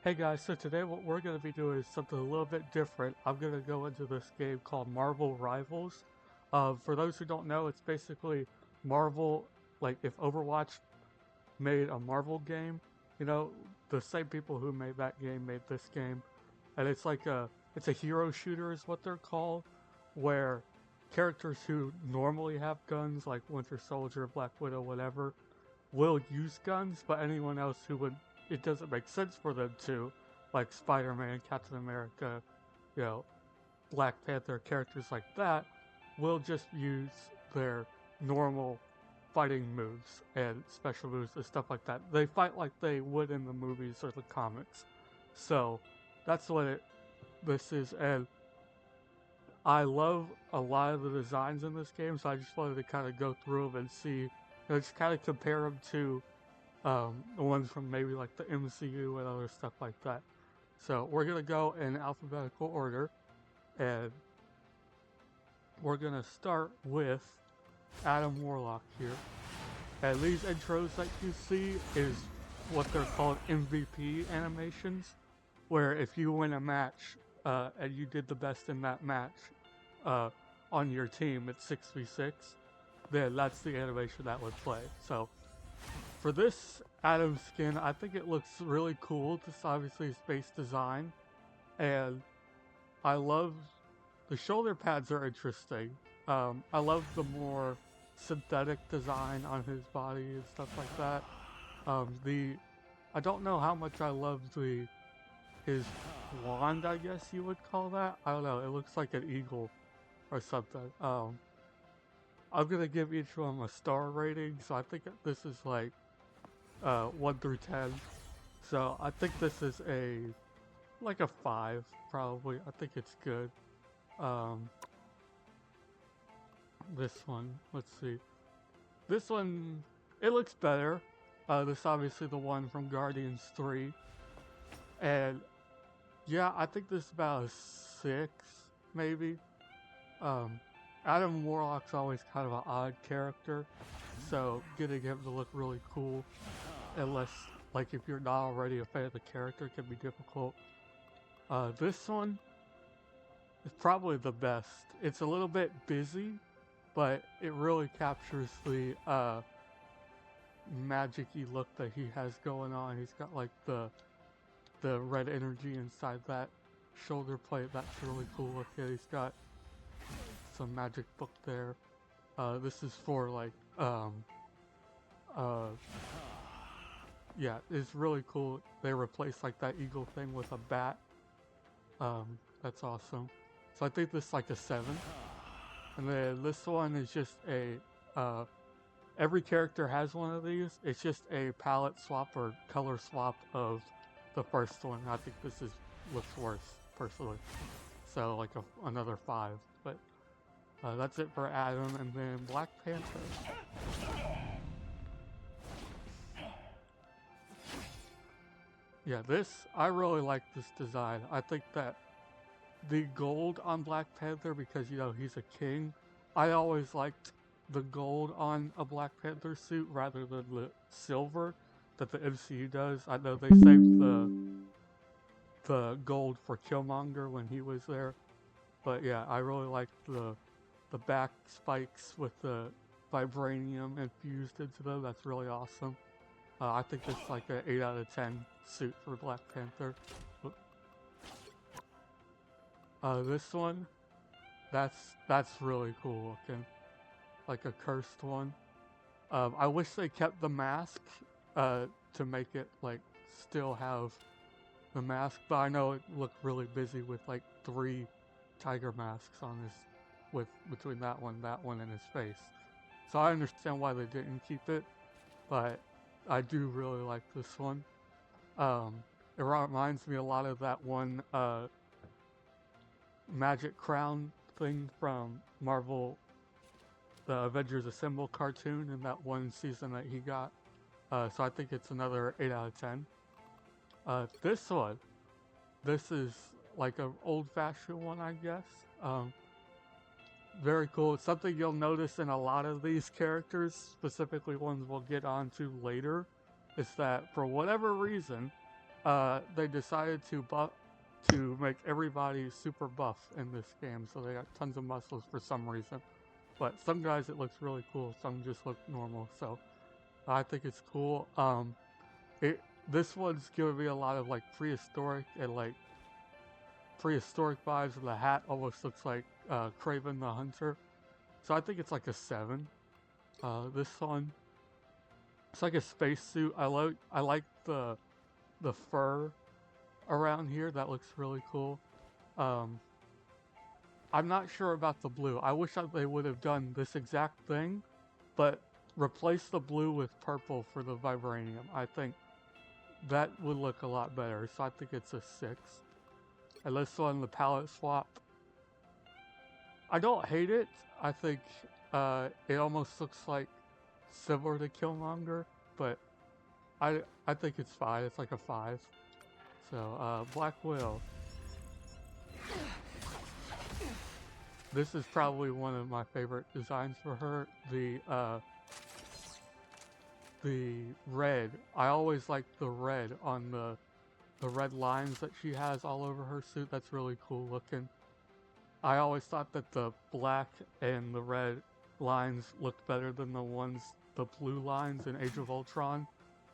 Hey guys, so today what we're going to be doing is something a little bit different. I'm going to go into this game called Marvel Rivals. For those who don't know, it's basically Marvel, like if Overwatch made a Marvel game, you know, the same people who made that game made this game. And it's a hero shooter is what they're called, where characters who normally have guns, like Winter Soldier, Black Widow, whatever, will use guns, but anyone else who would, it doesn't make sense for them to, like Spider-Man, Captain America, you know, Black Panther, characters like that, will just use their normal fighting moves and special moves and stuff like that. They fight like they would in the movies or the comics. So that's what this is, and I love a lot of the designs in this game. So I just wanted to kind of go through them and see, just kind of compare them to the ones from maybe like the MCU and other stuff like that. So we're gonna go in alphabetical order, and we're gonna start with Adam Warlock here. And these intros that you see is what they're called MVP animations, where if you win a match and you did the best in that match uh, on your team at 6v6, then that's the animation that would play. So for this Atom skin, I think it looks really cool. This obviously is base design, and I love the shoulder pads are interesting. I love the more synthetic design on his body and stuff like that. The I don't know how much I love the his wand. I guess you would call that. I don't know. It looks like an eagle or something. I'm gonna give each one a star rating. So I think this is like 1 through 10. So I think this is a like a 5 probably. I think it's good. Um, this one, let's see. This one, it looks better. This obviously the one from Guardians 3, and yeah, I think this is about a 6 maybe. Um, Adam Warlock's always kind of an odd character, so getting him to look really cool, unless like if you're not already a fan of the character, can be difficult. This one is probably the best. It's a little bit busy, but it really captures the magic-y look that he has going on. He's got like the red energy inside that shoulder plate. That's really cool looking. He's got some magic book there. This is for like uh yeah, it's really cool. They replaced like that eagle thing with a bat. That's awesome. So I think this is like a 7. And then this one is just a every character has one of these. It's just a palette swap or color swap of the first one. I think this is looks worse personally. So like another 5. But that's it for Adam, and then Black Panther. Yeah, this I really like this design. I think that the gold on Black Panther, because you know he's a king. I always liked the gold on a Black Panther suit rather than the silver that the MCU does. I know they saved the gold for Killmonger when he was there, but yeah, I really like the back spikes with the vibranium infused into them. That's really awesome. I think it's like an 8 out of 10 suit for Black Panther. This one, that's really cool looking, like a cursed one. I wish they kept the mask to make it like still have the mask, but I know it looked really busy with like 3 tiger masks on his, with between that one, and his face. So I understand why they didn't keep it, but I do really like this one. Um, it reminds me a lot of that one Magic Crown thing from Marvel, the Avengers Assemble cartoon, in that one season that he got. So I think it's another 8 out of 10. This one, this is like an old-fashioned one, I guess. Very cool. It's something you'll notice in a lot of these characters, specifically ones we'll get onto later, is that for whatever reason, they decided to make everybody super buff in this game, so they got tons of muscles for some reason. But some guys it looks really cool, some just look normal. So I think it's cool. It this one's giving me a lot of like prehistoric and like prehistoric vibes. And the hat almost looks like Kraven the Hunter. So I think it's like a 7. This one, it's like a spacesuit. I like the fur around here. That looks really cool. Um, I'm not sure about the blue. I wish they would have done this exact thing, but replace the blue with purple for the vibranium. I think that would look a lot better. So I think it's a 6. And this one, the palette swap, I don't hate it. I think it almost looks like similar to Killmonger, but I think it's fine. It's like a 5. So Black Widow. This is probably one of my favorite designs for her. The red. I always like the red on the red lines that she has all over her suit. That's really cool looking. I always thought that the black and the red lines looked better than the blue lines in Age of Ultron,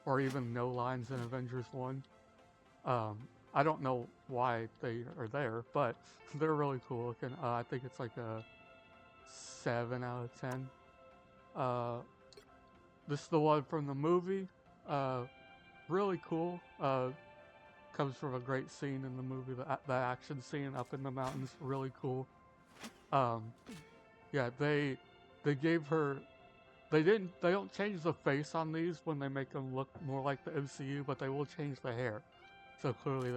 or even no lines in Avengers 1. I don't know why they are there, but they're really cool looking. I think it's like a 7 out of 10. This is the one from the movie. Really cool. Comes from a great scene in the movie. The action scene up in the mountains, really cool. Yeah, they gave her. They don't change the face on these when they make them look more like the MCU, but they will change the hair. So clearly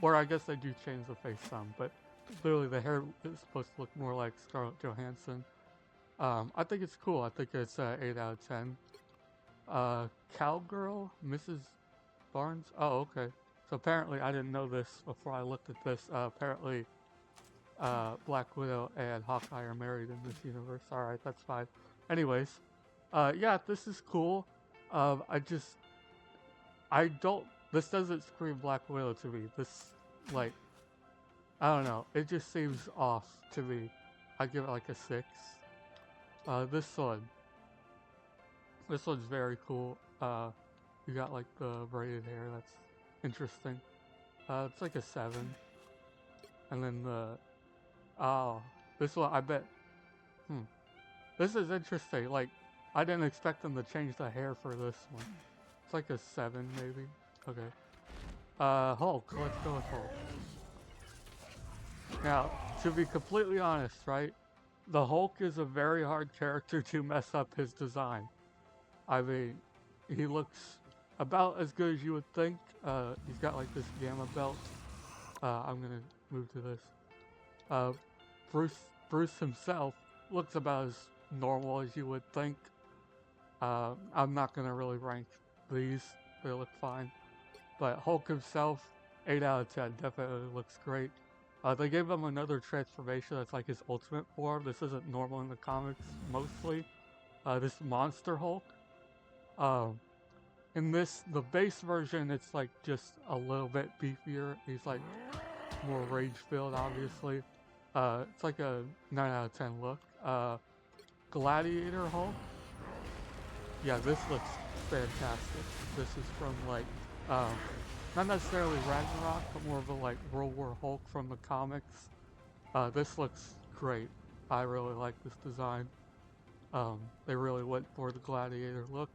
or I guess they do change the face some, but clearly the hair is supposed to look more like Scarlett Johansson. I think it's cool. I think it's 8 out of 10. Cowgirl, Mrs. Barnes. Oh, okay. So apparently, I didn't know this before I looked at this. Apparently, Black Widow and Hawkeye are married in this universe. Alright, that's fine. Anyways, yeah, this is cool. This doesn't scream Black Widow to me. This, like, I don't know. It just seems off to me. I give it like a 6. This one's very cool. You got like the braided hair. That's interesting. It's like a 7. And then this one, I bet. This is interesting. Like, I didn't expect them to change the hair for this one. It's like a 7, maybe. Okay. Hulk. Let's go with Hulk. Now, to be completely honest, right? The Hulk is a very hard character to mess up his design. I mean, he looks about as good as you would think. He's got like this gamma belt. I'm gonna move to this. Bruce himself looks about as normal as you would think. I'm not gonna really rank these. They look fine. But Hulk himself, 8 out of 10. Definitely looks great. They gave him another transformation that's like his ultimate form. This isn't normal in the comics, mostly. This Monster Hulk. In the base version, it's like just a little bit beefier. He's like more rage-filled, obviously. It's like a 9 out of 10 look. Gladiator Hulk. Yeah, this looks fantastic. This is from like, not necessarily Ragnarok, but more of a like World War Hulk from the comics. This looks great. I really like this design. They really went for the Gladiator look.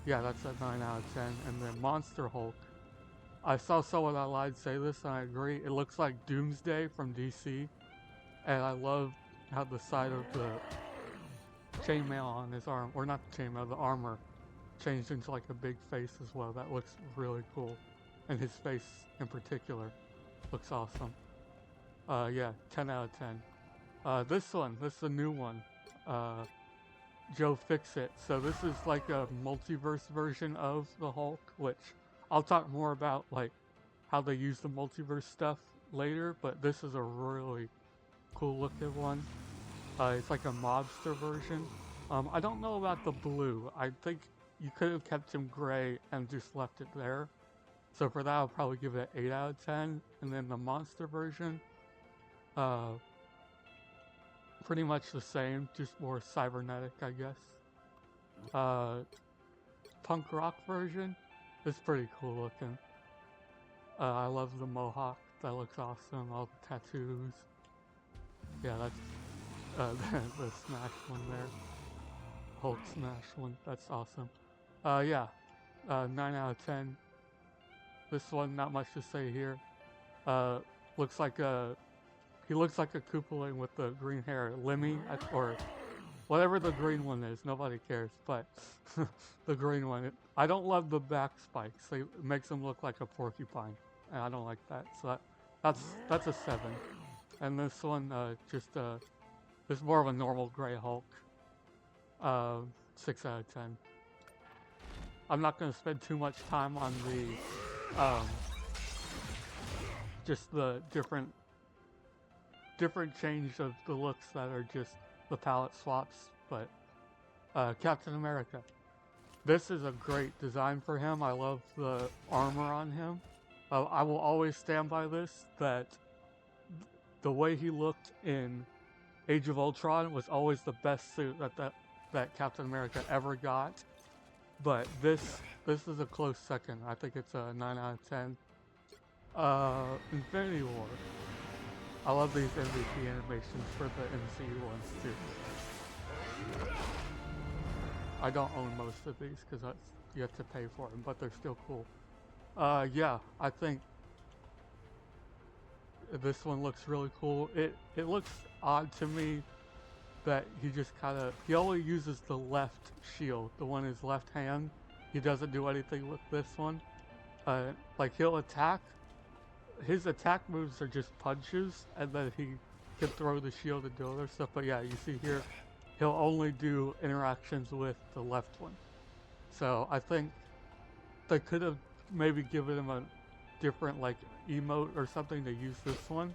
Yeah, that's a 9 out of 10. And then Monster Hulk. I saw someone online say this, and I agree. It looks like Doomsday from DC. And I love how the side of the chainmail on his arm, or not the chainmail, the armor, changed into like a big face as well. That looks really cool. And his face in particular looks awesome. Yeah, 10 out of 10. This is a new one. Joe Fixit. So this is like a multiverse version of the Hulk, which I'll talk more about like how they use the multiverse stuff later, but this is a really cool looking one. It's like a mobster version. I don't know about the blue. I think you could have kept him gray and just left it there. So for that, I'll probably give it an 8 out of 10. And then the monster version, uh, pretty much the same, just more cybernetic, I guess. Punk rock version is pretty cool looking. I love the mohawk. That looks awesome. All the tattoos. Yeah, that's the Smash one there. Hulk Smash one. That's awesome. Yeah. 9 out of 10. This one, not much to say here. Looks like he looks like a Koopaling with the green hair. Lemmy, or whatever the green one is. Nobody cares, but the green one. I don't love the back spikes. It makes him look like a porcupine, and I don't like that. So that's a 7. And this one, this is more of a normal gray Hulk. 6 out of 10. I'm not going to spend too much time on the, just the different change of the looks that are just the palette swaps, but, Captain America. This is a great design for him. I love the armor on him. I will always stand by this, that the way he looked in Age of Ultron was always the best suit that Captain America ever got. But this is a close second. I think it's a 9 out of 10. Infinity War. I love these MVP animations for the MCU ones too. I don't own most of these because you have to pay for them, but they're still cool. Yeah, I think this one looks really cool. It looks odd to me that he only uses the left shield, the one in his left hand. He doesn't do anything with this one. Like he'll attack. His attack moves are just punches, and then he can throw the shield and do other stuff. But yeah, you see here, he'll only do interactions with the left one. So I think they could have maybe given him a different like emote or something to use this one.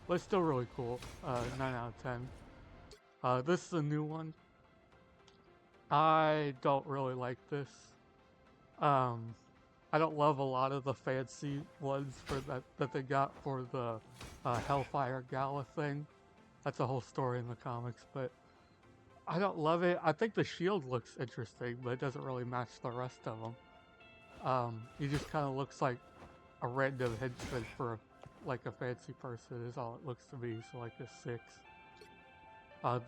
But it's still really cool. 9 out of 10. This is a new one. I don't really like this. I don't love a lot of the fancy ones for that they got for the Hellfire Gala thing. That's a whole story in the comics, but I don't love it. I think the shield looks interesting, but it doesn't really match the rest of them. He just kind of looks like a random henchman for like a fancy person is all it looks to me, so like a 6.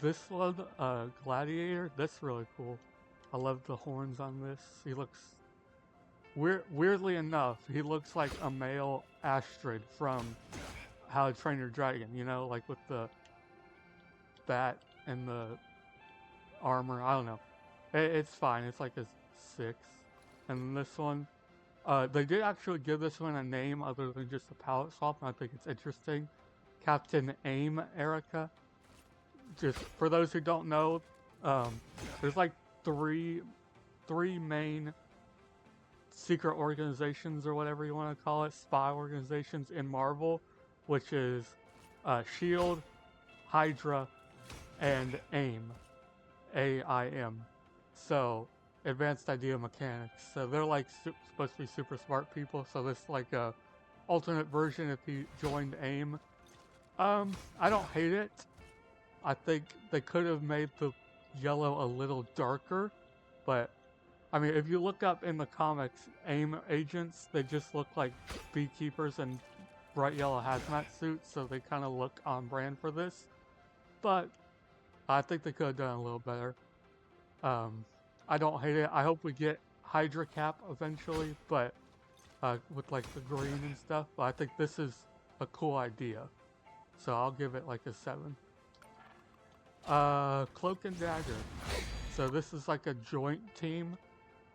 This one, Gladiator, that's really cool. I love the horns on this. He looks, weirdly enough, he looks like a male Astrid from How to Train Your Dragon, you know, like with the bat and the armor. I don't know. It's fine. It's like a 6. And this one, they did actually give this one a name other than just a palette swap, and I think it's interesting. Captain AIM Erica. Just for those who don't know, there's like three main secret organizations or whatever you want to call it, spy organizations in Marvel, which is SHIELD, Hydra, and AIM, AIM. So Advanced Idea Mechanics. So they're like supposed to be super smart people. So this is like a alternate version if he joined AIM. I don't hate it. I think they could have made the yellow a little darker, but I mean, if you look up in the comics, AIM agents, they just look like beekeepers in bright yellow hazmat suits, so they kind of look on brand for this. But I think they could have done a little better. I don't hate it. I hope we get Hydra Cap eventually, but with like the green and stuff. But I think this is a cool idea, so I'll give it like a 7. Cloak and Dagger. So this is like a joint team.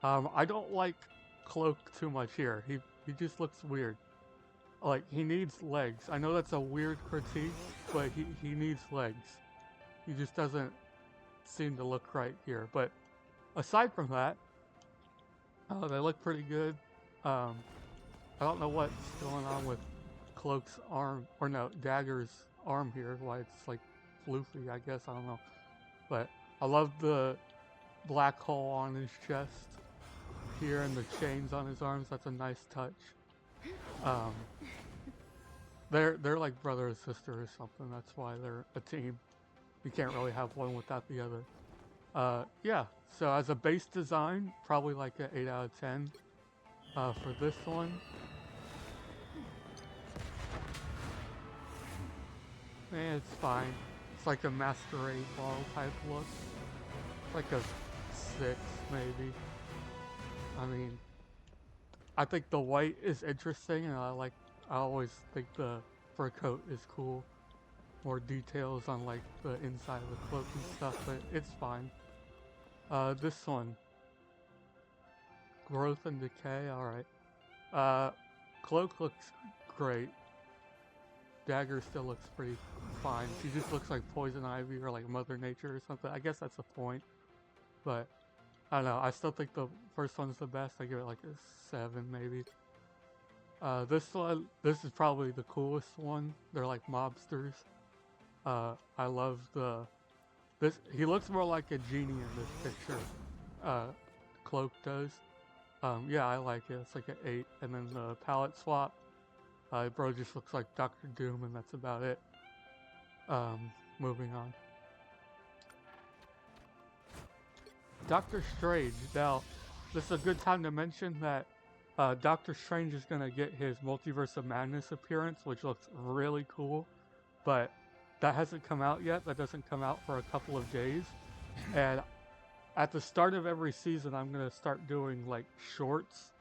I don't like Cloak too much here. He just looks weird. Like, he needs legs. I know that's a weird critique, but he needs legs. He just doesn't seem to look right here. But aside from that, they look pretty good. I don't know what's going on with Cloak's arm, or no, Dagger's arm here, why it's like floofy, I guess, I don't know. But I love the black hole on his chest here and the chains on his arms. That's a nice touch. Um, they're like brother and sister or something. That's why they're a team. You can't really have one without the other. Yeah. So as a base design, probably like an 8 out of 10. For this one, it's fine. It's like a masquerade ball type look. It's like a 6 maybe. I mean, I think the white is interesting, and I always think the fur coat is cool. More details on like the inside of the cloak and stuff, but it's fine. This one, growth and decay. All right. Cloak looks great. Dagger still looks pretty fine. She just looks like Poison Ivy or like Mother Nature or something. I guess that's the point. But I don't know. I still think the first one's the best. I give it like a 7 maybe. This one, this is probably the coolest one. They're like mobsters. I love this. He looks more like a genie in this picture. Cloak does. Yeah, I like it. It's like an 8. And then the palette swap. Bro just looks like Doctor Doom, and that's about it. Moving on. Doctor Strange. Now, this is a good time to mention that Doctor Strange is going to get his Multiverse of Madness appearance, which looks really cool. But that hasn't come out yet. That doesn't come out for a couple of days. And at the start of every season, I'm going to start doing like shorts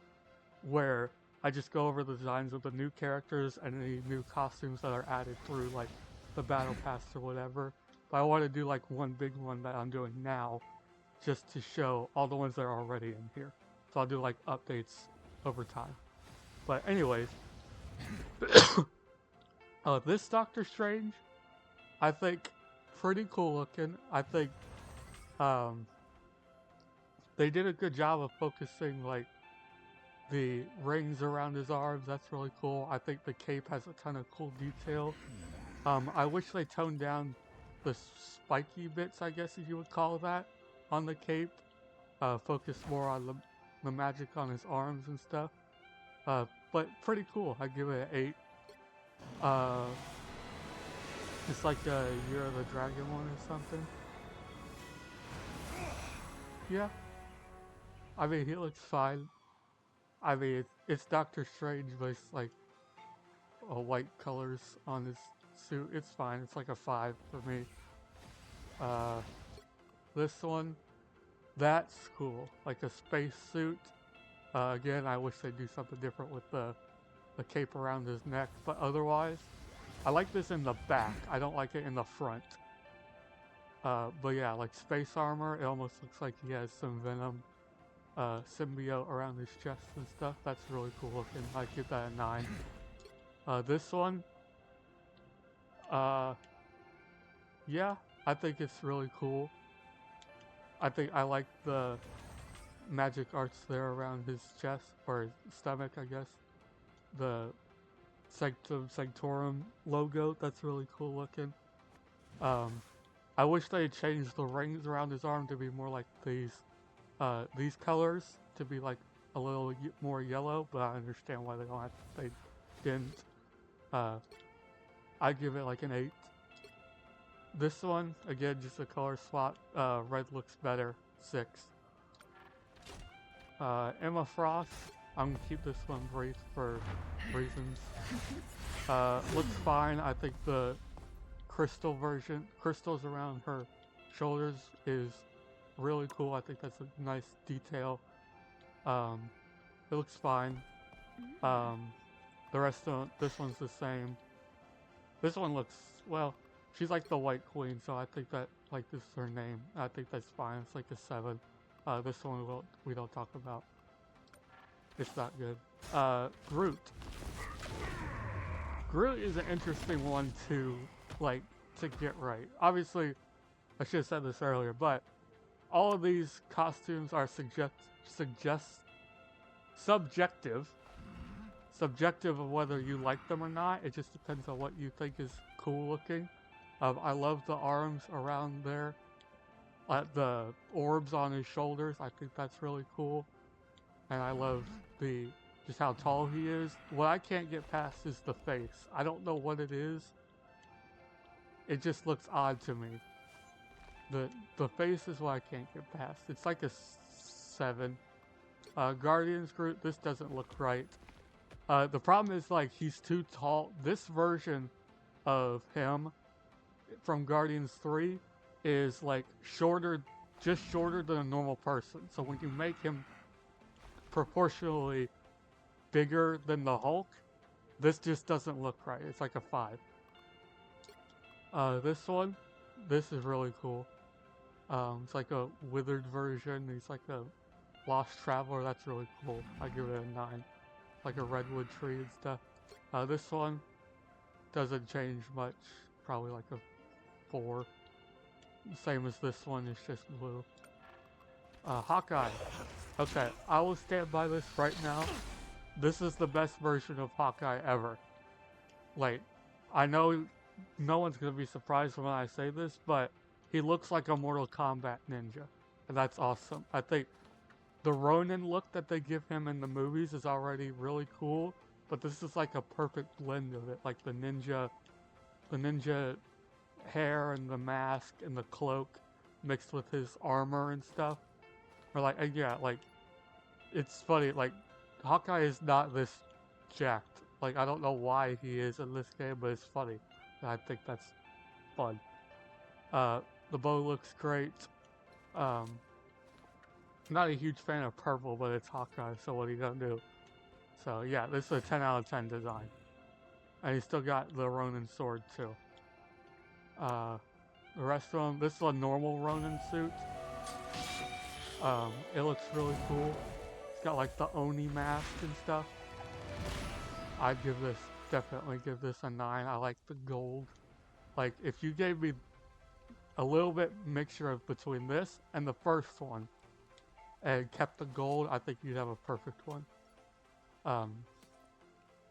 where I just go over the designs of the new characters and any new costumes that are added through like the battle pass or whatever. But I want to do like one big one that I'm doing now just to show all the ones that are already in here. So I'll do like updates over time. But anyways, this Doctor Strange, I think pretty cool looking. I think they did a good job of focusing like the rings around his arms. That's really cool. I think the cape has a ton of cool detail. I wish they toned down the spiky bits, I guess if you would call that, on the cape. Focus more on the magic on his arms and stuff. But pretty cool. I give it an 8. It's like a Year of the Dragon one or something. Yeah. I mean, he looks fine. I mean, it's Doctor Strange, but it's like white colors on his suit. It's fine. It's like a 5 for me. This one, that's cool. Like a space suit. Again, I wish they'd do something different with the cape around his neck, but otherwise, I like this in the back. I don't like it in the front. But yeah, like space armor, it almost looks like he has some Venom symbiote around his chest and stuff. That's really cool looking. I give that a 9. This one, yeah, I think it's really cool. I think I like the magic arts there around his chest, or his stomach, I guess. The Sanctum Sanctorum logo, that's really cool looking. I wish they had changed the rings around his arm to be more like these colors, to be like a little more yellow, but I understand why they didn't. I give it like an 8. This one, again, just a color swap. Red looks better, 6. Emma Frost, I'm gonna keep this one brief for reasons. Looks fine. I think the crystals around her shoulders is really cool. I think that's a nice detail. It looks fine. The rest of this one's the same. This one looks, well, she's like the White Queen, so I think that, like, this is her name. I think that's fine. It's like a 7. This one we don't talk about. It's not good. Groot. Groot is an interesting one to get right. Obviously, I should have said this earlier, but all of these costumes are subjective of whether you like them or not. It just depends on what you think is cool looking. I love the arms around there. The orbs on his shoulders, I think that's really cool. And I love the just how tall he is. What I can't get past is the face. I don't know what it is. It just looks odd to me. The face is what I can't get past. It's like a 7. Guardians Groot, this doesn't look right. The problem is, like, he's too tall. This version of him from Guardians 3 is, like, shorter, just shorter than a normal person. So when you make him proportionally bigger than the Hulk, this just doesn't look right. It's like a 5. This one, this is really cool. It's like a withered version. He's like a lost traveler. That's really cool. I give it a 9. Like a redwood tree and stuff. This one doesn't change much. Probably like a 4. Same as this one, it's just blue. Hawkeye. Okay, I will stand by this right now. This is the best version of Hawkeye ever. Like, I know no one's gonna be surprised when I say this, but he looks like a Mortal Kombat ninja. And that's awesome. I think the Ronin look that they give him in the movies is already really cool, but this is like a perfect blend of it. Like the ninja hair and the mask and the cloak mixed with his armor and stuff. Or like, yeah, like, it's funny, like, Hawkeye is not this jacked. Like, I don't know why he is in this game, but it's funny. I think that's fun. The bow looks great. Not a huge fan of purple, but it's Hawkeye, so what are you gonna do? So yeah, this is a 10 out of 10 design. And he's still got the Ronin sword too. The rest of them, this is a normal Ronin suit. It looks really cool. It's got like the Oni mask and stuff. I'd definitely give this a 9. I like the gold. Like, if you gave me a little bit mixture of between this and the first one and kept the gold, I think you'd have a perfect one.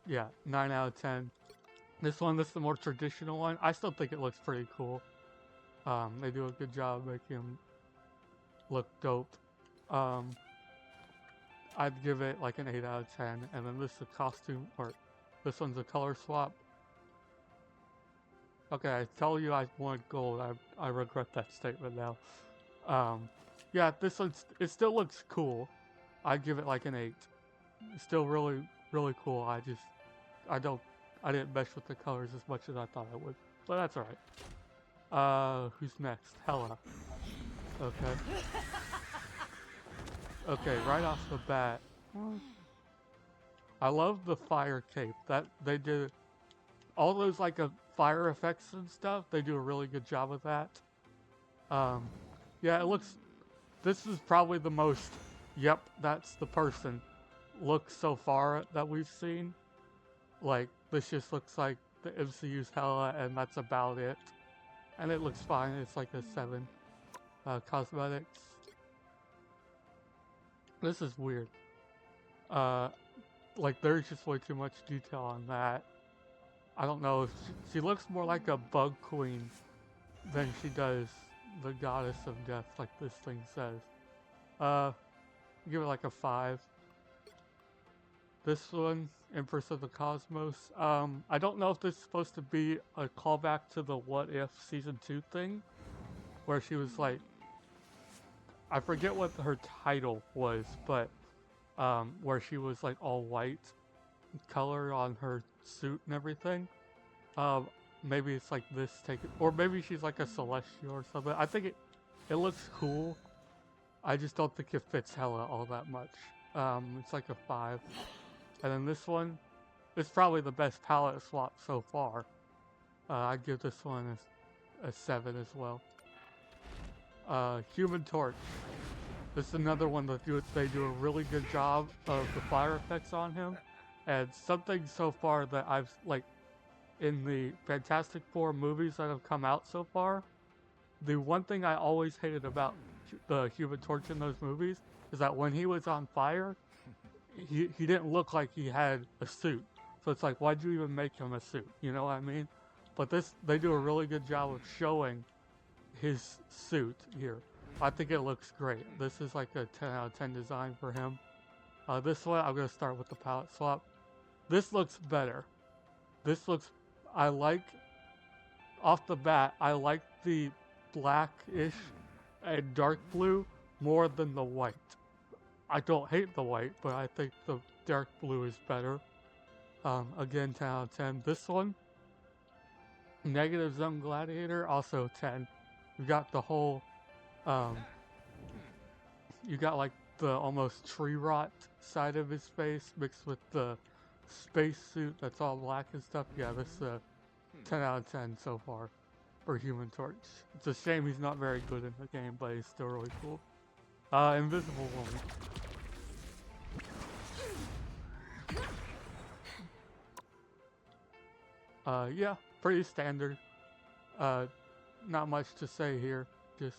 Yeah, 9 out of 10. This is the more traditional one. I still think it looks pretty cool. They do a good job making him look dope. I'd give it like an 8 out of 10. And then this is a costume, or this one's a color swap. Okay, I tell you I wanted gold. I regret that statement now. Yeah, this one's, it still looks cool. I'd give it like an 8. It's still really, really cool. I didn't mesh with the colors as much as I thought I would. But that's alright. Who's next? Hela. Okay. Okay, right off the bat. I love the fire cape. That they did all those like fire effects and stuff. They do a really good job of that. Yeah, it looks. This is probably the most. Yep, that's the person. Look so far that we've seen. Like, this just looks like the MCU's Hela, and that's about it. And it looks fine. It's like a 7. Cosmetics. This is weird. Like, there's just way too much detail on that. I don't know if she looks more like a bug queen than she does the goddess of death, like this thing says. Give it like a 5. This one, Empress of the Cosmos. I don't know if this is supposed to be a callback to the What If Season 2 thing, where she was like, I forget what her title was, but where she was like all white color on her suit and everything. Maybe it's like this or maybe she's like a celestial or something. I think it looks cool. I just don't think it fits Hela all that much. It's like a 5. And then this one, it's probably the best palette swap so far. I'd give this one a 7 as well. Human Torch. This is another one that they do a really good job of the fire effects on him. And something so far that I've, like, in the Fantastic Four movies that have come out so far, the one thing I always hated about the Human Torch in those movies is that when he was on fire, he didn't look like he had a suit. So it's like, why'd you even make him a suit? You know what I mean? But they do a really good job of showing his suit here. I think it looks great. This is like a 10 out of 10 design for him. This one, I'm going to start with the palette swap. This looks better. This looks, I like, off the bat, I like the blackish and dark blue more than the white. I don't hate the white, but I think the dark blue is better. Again, 10 out of 10. This one, Negative Zone Gladiator, also 10. You got the whole, you got like the almost tree rot side of his face mixed with the space suit that's all black and stuff. Yeah, this 10 out of 10 so far for Human Torch. It's a shame he's not very good in the game, but he's still really cool. Invisible Woman. Yeah, pretty standard. Not much to say here. Just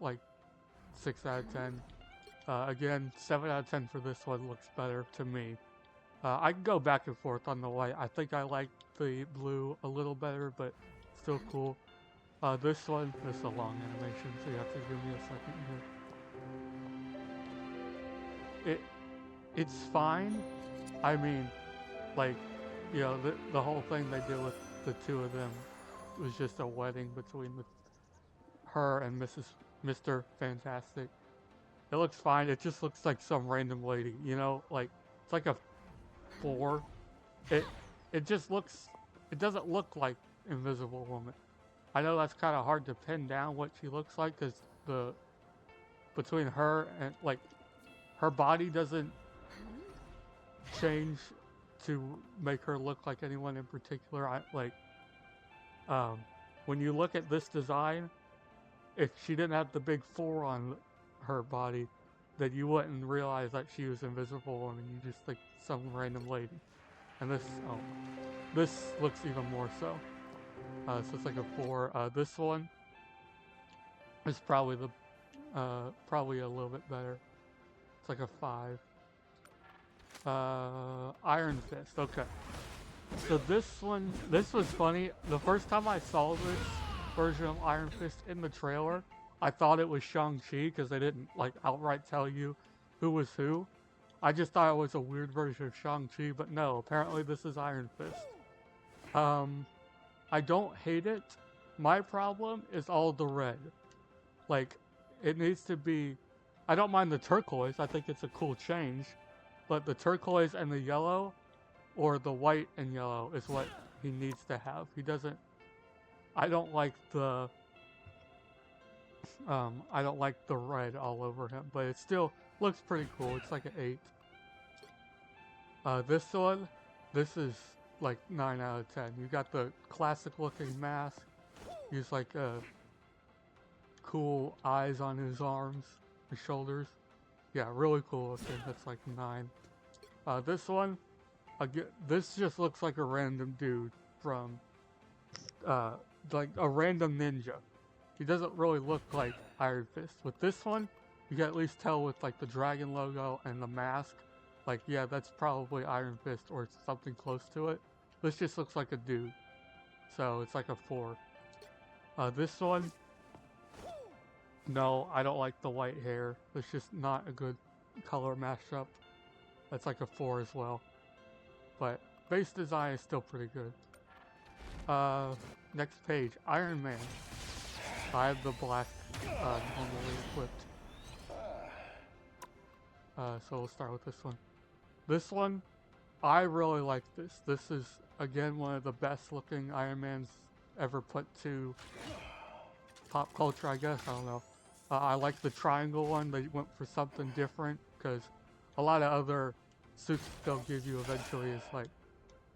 like 6 out of 10. Again, 7 out of 10 for this one. Looks better to me. I can go back and forth on the white. I think I like the blue a little better, but still cool. This one, this is a long animation, so you have to give me a second here. It's fine. I mean, like, you know, the whole thing they did with the two of them was just a wedding between her and Mr. Fantastic. It looks fine. It just looks like some random lady, you know, like it's like a 4. It just looks. It doesn't look like Invisible Woman. I know that's kind of hard to pin down what she looks like because between her and like her body doesn't change to make her look like anyone in particular. When you look at this design, if she didn't have the big 4 on her body, then you wouldn't realize that she was Invisible, and you just think some random lady. And this looks even more so. So it's like a 4. This one is probably probably a little bit better. It's like a 5. Iron Fist. Okay. So this was funny. The first time I saw this version of Iron Fist in the trailer, I thought it was Shang-Chi because they didn't like outright tell you who was who. I just thought it was a weird version of Shang-Chi, but no, apparently this is Iron Fist. I don't hate it. My problem is all the red. Like, it needs to be... I don't mind the turquoise, I think it's a cool change, but the turquoise and the yellow, or the white and yellow, is what he needs to have. He doesn't... I don't like the... I don't like the red all over him, but it still looks pretty cool. It's like an 8. This one, this is like 9 out of 10. You got the classic looking mask. He's like cool eyes on his arms, his shoulders. Yeah, really cool looking. That's like 9. This one, again, this just looks like a random dude from, like a random ninja. He doesn't really look like Iron Fist. With this one, you can at least tell with like the dragon logo and the mask. Like, yeah, that's probably Iron Fist or something close to it. This just looks like a dude. So it's like a 4. This one, no, I don't like the white hair. It's just not a good color mashup. That's like a 4 as well. But base design is still pretty good. Next page, Iron Man. I have the black normally equipped. So we'll start with this one. This one, I really like this. This is, again, one of the best looking Iron Mans ever put to pop culture, I guess. I don't know. I like the triangle one. They went for something different because a lot of other suits they'll give you eventually is like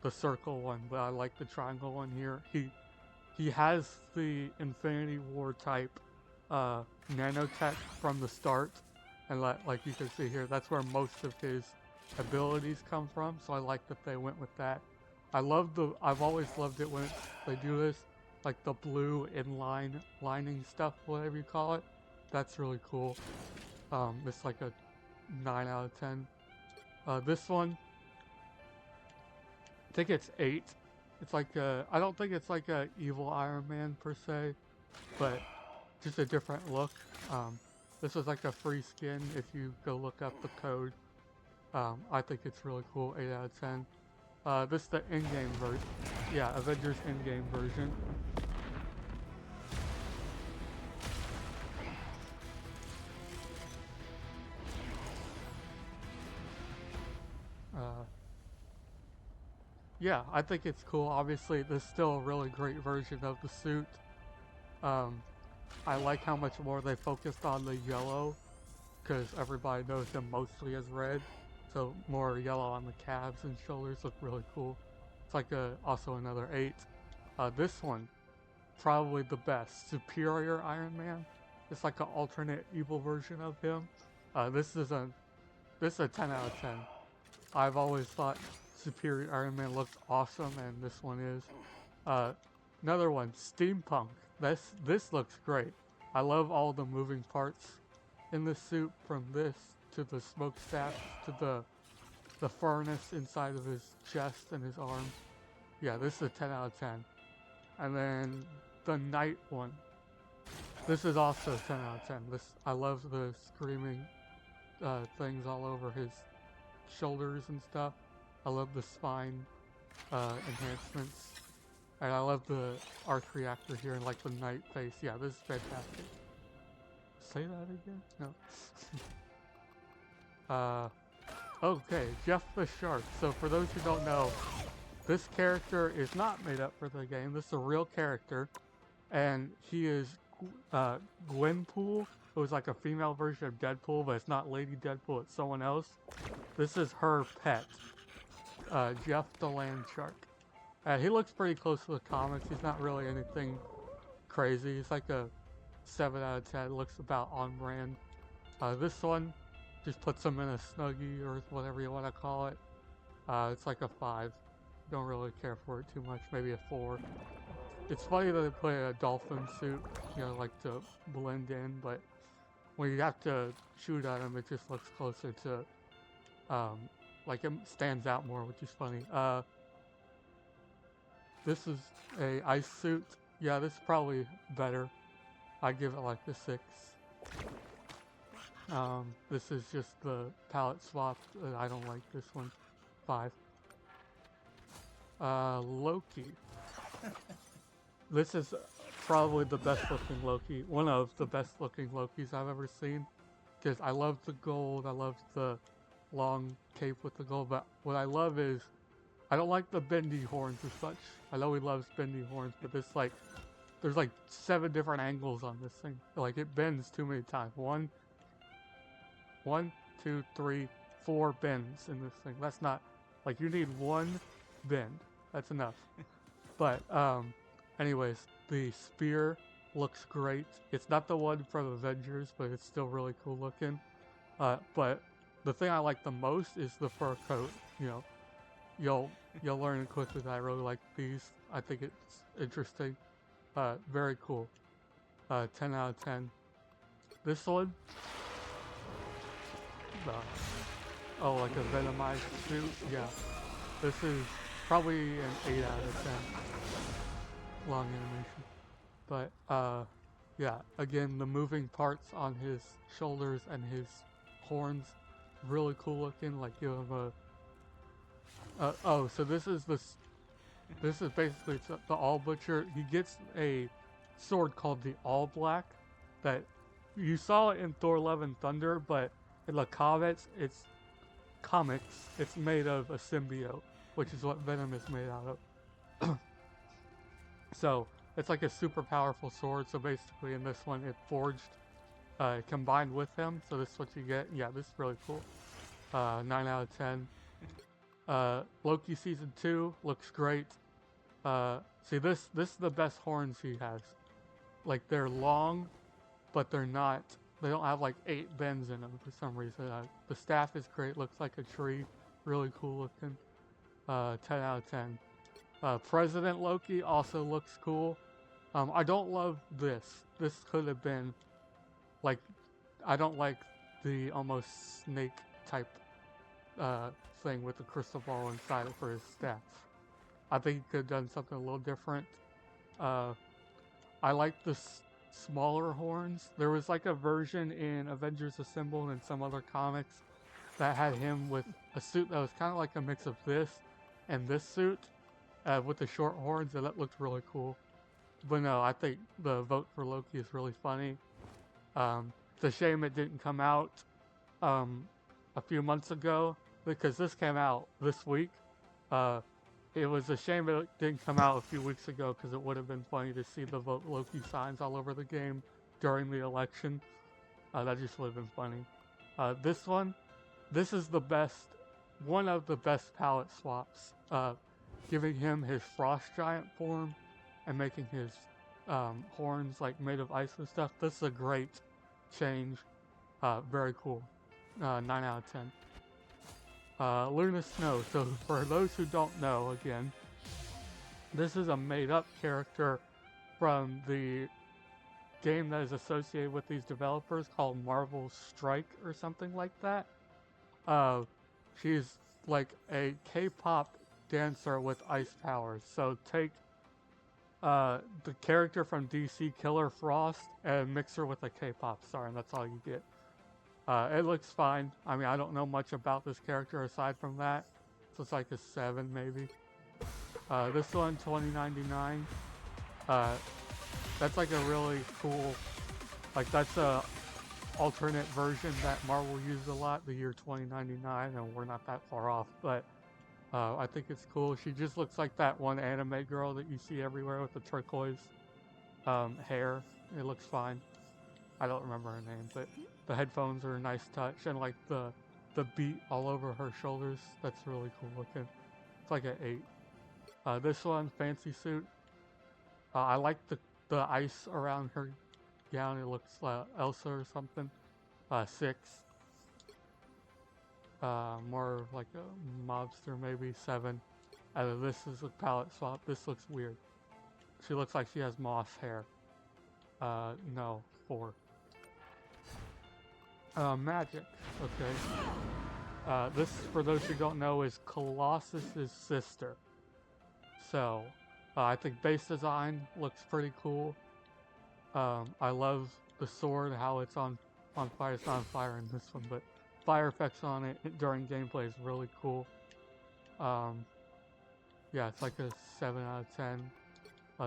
the circle one, but I like the triangle one here. He has the Infinity War type nanotech from the start, and like you can see here, that's where most of his abilities come from, so I like that they went with that. I've always loved it when they do this, like the blue lining stuff, whatever you call it. That's really cool. It's like a 9 out of 10. This one, I think it's 8. It's like I don't think it's like a evil Iron Man per se, but just a different look. This is like a free skin if you go look up the code I think it's really cool. 8 out of 10. This is the in-game version. Yeah, Avengers in-game version. Yeah, I think it's cool. Obviously, there's still a really great version of the suit. Um, I like how much more they focused on the yellow, because everybody knows him mostly as red. So more yellow on the calves and shoulders look really cool. It's like also another 8. This one, probably the best. Superior Iron Man. It's like an alternate evil version of him. This is a 10 out of 10. I've always thought Superior Iron Man looked awesome, and this one is. Another one, Steampunk. This looks great. I love all the moving parts in the suit, from this to the smokestack to the furnace inside of his chest and his arm. Yeah, this is a 10 out of 10. And then the Knight one. This is also 10 out of 10. I love the screaming things all over his shoulders and stuff. I love the spine enhancements. And I love the arc reactor here and like the Knight face. Yeah, this is fantastic. Say that again? No. Okay, Jeff the Shark. So for those who don't know, this character is not made up for the game. This is a real character. And he is Gwenpool. It was like a female version of Deadpool, but it's not Lady Deadpool, it's someone else. This is her pet, Jeff the Land Shark. He looks pretty close to the comics. He's not really anything crazy. He's like a 7 out of 10. Looks about on brand. This one just puts him in a Snuggie or whatever you want to call it. It's like a 5. Don't really care for it too much. Maybe a 4. It's funny that they put a dolphin suit, like to blend in, but when you have to shoot at him, it just looks closer to, like it stands out more, which is funny. This is a ice suit. Yeah, this is probably better. I'd give it like a 6. This is just the palette swap. I don't like this one. 5. Loki. This is probably the best looking Loki. One of the best looking Lokis I've ever seen. Because I love the gold. I love the long cape with the gold. But what I love is, I don't like the bendy horns as such. I know he loves bendy horns, but there's like 7 different angles on this thing. Like it bends too many times. 1, 2, 3, 4 bends in this thing. That's not, like, you need 1 bend. That's enough. But, anyways, the spear looks great. It's not the one from Avengers, but it's still really cool looking. But the thing I like the most is the fur coat. You'll learn quickly that I really like these. I think it's interesting. Very cool. 10 out of 10. This one, like a Venomized suit. Yeah, this is probably an 8 out of 10. Long animation, but yeah. Again, the moving parts on his shoulders and his horns, really cool looking. Like give him a. So this is basically the All Butcher. He gets a sword called the All Black, that you saw it in Thor: Love and Thunder, but in the comics, it's made of a symbiote, which is what Venom is made out of. So it's like a super powerful sword. So basically in this one, it forged, combined with him. So this is what you get. Yeah, this is really cool. 9 out of 10. Loki season 2 looks great. See, this is the best horns he has. Like, they're long, but they don't have like 8 bends in them for some reason. The staff is great. Looks like a tree. Really cool looking. 10 out of 10. President Loki also looks cool. I don't love this. This could have been, like, I don't like the almost snake type thing with the crystal ball inside it for his staff. I think he could have done something a little different. I like the smaller horns. There was like a version in Avengers Assemble and some other comics that had him with a suit that was kind of like a mix of this and this suit with the short horns, and that looked really cool. But no, I think the vote for Loki is really funny. It's a shame it didn't come out a few months ago, because this came out this week. It was a shame it didn't come out a few weeks ago, because it would have been funny to see the vote Loki signs all over the game during the election. That just would have been funny. This is the best, one of the best palette swaps. Giving him his frost giant form and making his horns like made of ice and stuff. This is a great change. Very cool. 9 out of 10. Luna Snow. So for those who don't know, again, this is a made-up character from the game that is associated with these developers called Marvel Strike or something like that. She's like a K-pop dancer with ice powers. So take the character from DC, Killer Frost, and mix her with a K-pop star, and that's all you get. It looks fine. I mean, I don't know much about this character aside from that. So it's like a 7 maybe. This one, $20.99. That's like a really cool, like that's a alternate version that Marvel used a lot, the year 2099, and we're not that far off, but I think it's cool. She just looks like that one anime girl that you see everywhere with the turquoise hair. It looks fine. I don't remember her name, but the headphones are a nice touch, and like the beat all over her shoulders, that's really cool looking. It's like an 8. This one, fancy suit. I like the ice around her gown. It looks like Elsa or something. 6. More of like a mobster, maybe 7. This is a palette swap. This looks weird. She looks like she has moss hair. No, 4. Magic. Okay. This, for those who don't know, is Colossus's sister. So, I think base design looks pretty cool. I love the sword, how it's on fire. It's not on fire in this one, but fire effects on it during gameplay is really cool. Yeah, it's like a 7 out of 10.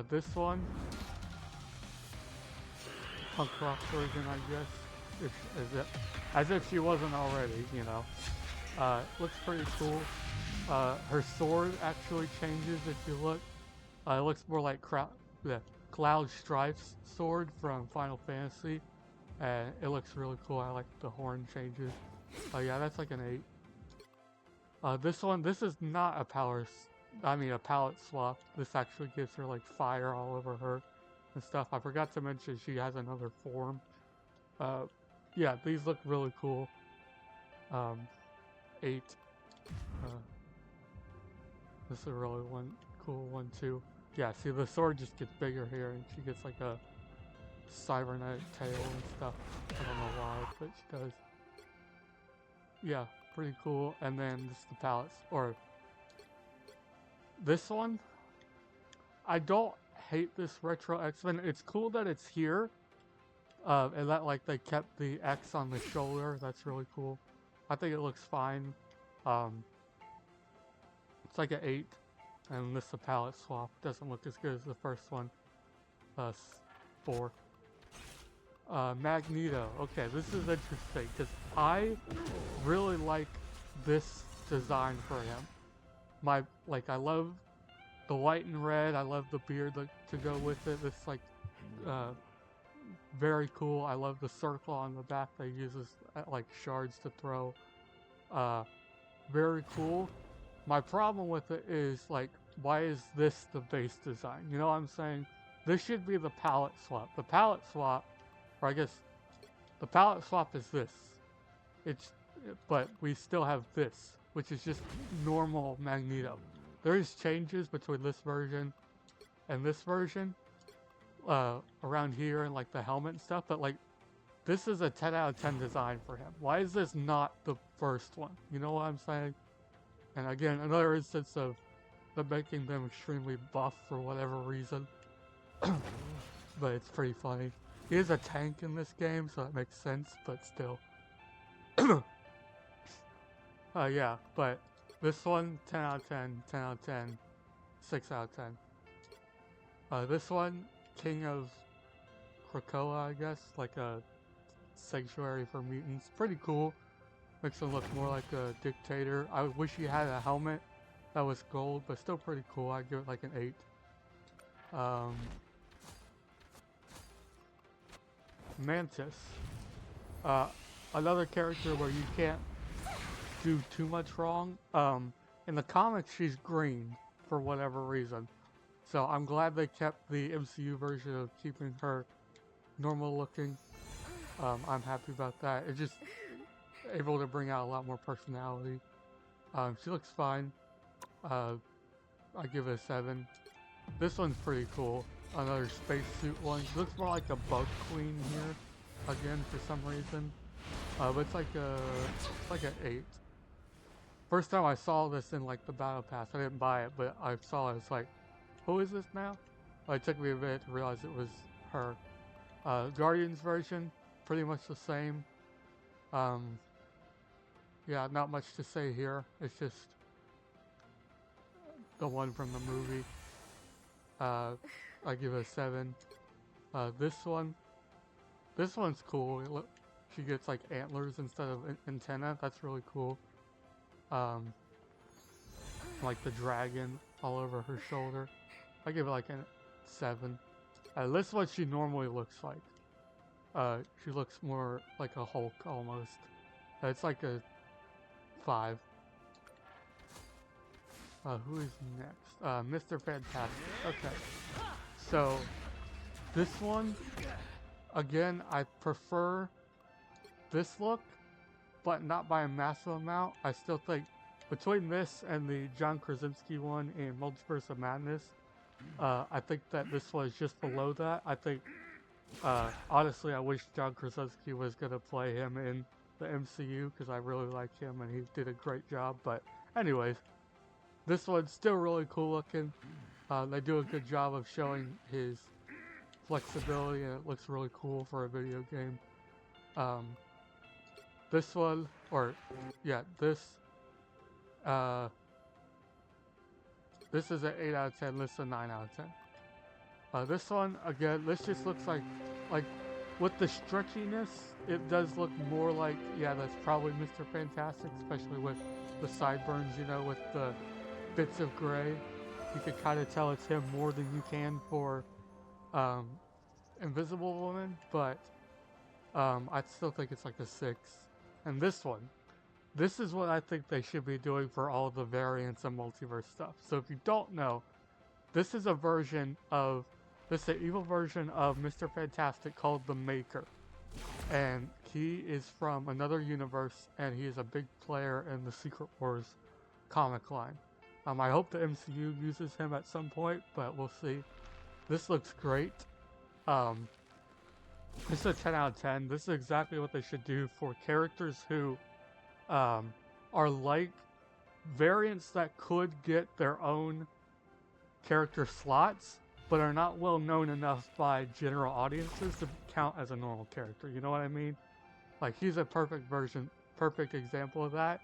This one, punk rock version, I guess, as if she wasn't already, you know. Looks pretty cool. Her sword actually changes if you look. It looks more like Cloud Strife's sword from Final Fantasy, and it looks really cool. I like the horn changes. Yeah, that's like an 8. This is not a palette swap. This actually gives her like fire all over her and stuff. I forgot to mention she has another form. Yeah, these look really cool. 8. This is a really cool one too. Yeah, see, the sword just gets bigger here, and she gets like a cybernetic tail and stuff. I don't know why, but she does. Yeah, pretty cool. And then this is the palettes, or this one. I don't hate this retro X-Men. It's cool that it's here, and that like they kept the X on the shoulder. That's really cool. I think it looks fine. It's like an 8. And this is a palette swap. Doesn't look as good as the first one. 4. Magneto. Okay, this is interesting because I really like this design for him. I love the white and red. I love the beard to go with it. It's like very cool. I love the circle on the back that he uses like shards to throw. Very cool. My problem with it is, like, why is this the base design? You know what I'm saying? This should be the palette swap. The palette swap, or I guess, the palette swap is this. But we still have this, which is just normal Magneto. There is changes between this version and this version, around here and like the helmet and stuff, but like, this is a 10 out of 10 design for him. Why is this not the first one? You know what I'm saying? And again, another instance of them making them extremely buff for whatever reason. But it's pretty funny. He is a tank in this game, so that makes sense, but still. Yeah, but this one, 10 out of 10, 10 out of 10, 6 out of 10. This one, King of Krakoa, I guess, like a sanctuary for mutants. Pretty cool. Makes him look more like a dictator. I wish he had a helmet that was gold, but still pretty cool. I'd give it like an 8. Mantis. Another character where you can't do too much wrong. In the comics, she's green for whatever reason. So I'm glad they kept the MCU version of keeping her normal looking. I'm happy about that. It's just able to bring out a lot more personality. She looks fine. I give it a 7. This one's pretty cool. Another spacesuit one. She looks more like a bug queen here, again for some reason. But it's like an 8. First time I saw this in like the battle pass, I didn't buy it, but I saw it. It's like, who is this now? It took me a bit to realize it was her. Guardians version, pretty much the same. Yeah, not much to say here. It's just the one from the movie. I give it a 7. This one's cool. She gets like antlers instead of antenna. That's really cool. Like the dragon all over her shoulder. I give it like a 7. This is what she normally looks like. She looks more like a Hulk almost. It's like a 5. Who is next? Mr. Fantastic. Okay. So, this one, again, I prefer this look, but not by a massive amount. I still think between this and the John Krasinski one in Multiverse of Madness, I think that this was just below that. I think, honestly, I wish John Krasinski was going to play him in the MCU because I really like him and he did a great job. But anyways, this one's still really cool looking. They do a good job of showing his flexibility and it looks really cool for a video game. This one, this is an 8 out of 10, this is a 9 out of 10. This one, again, this just looks like with the stretchiness, it does look more like, yeah, that's probably Mr. Fantastic, especially with the sideburns, you know, with the bits of gray. You can kind of tell it's him more than you can for Invisible Woman, but I still think it's like a 6. And this one, this is what I think they should be doing for all the variants and multiverse stuff. So if you don't know, this is an evil version of Mr. Fantastic called the Maker. And he is from another universe, and he is a big player in the Secret Wars comic line. I hope the MCU uses him at some point, but we'll see. This looks great. This is a 10 out of 10. This is exactly what they should do for characters who are like variants that could get their own character slots, but are not well known enough by general audiences to count as a normal character. You know what I mean? Like, he's a perfect example of that.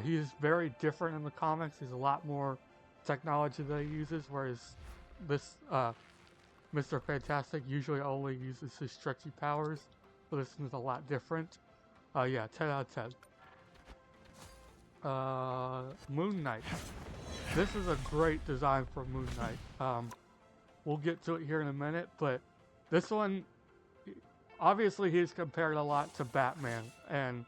He's very different in the comics. He's a lot more technology that he uses, whereas this Mr. Fantastic usually only uses his stretchy powers. So this one's a lot different. Yeah, 10 out of 10. Moon Knight. This is a great design for Moon Knight. We'll get to it here in a minute, but this one, obviously he's compared a lot to Batman, and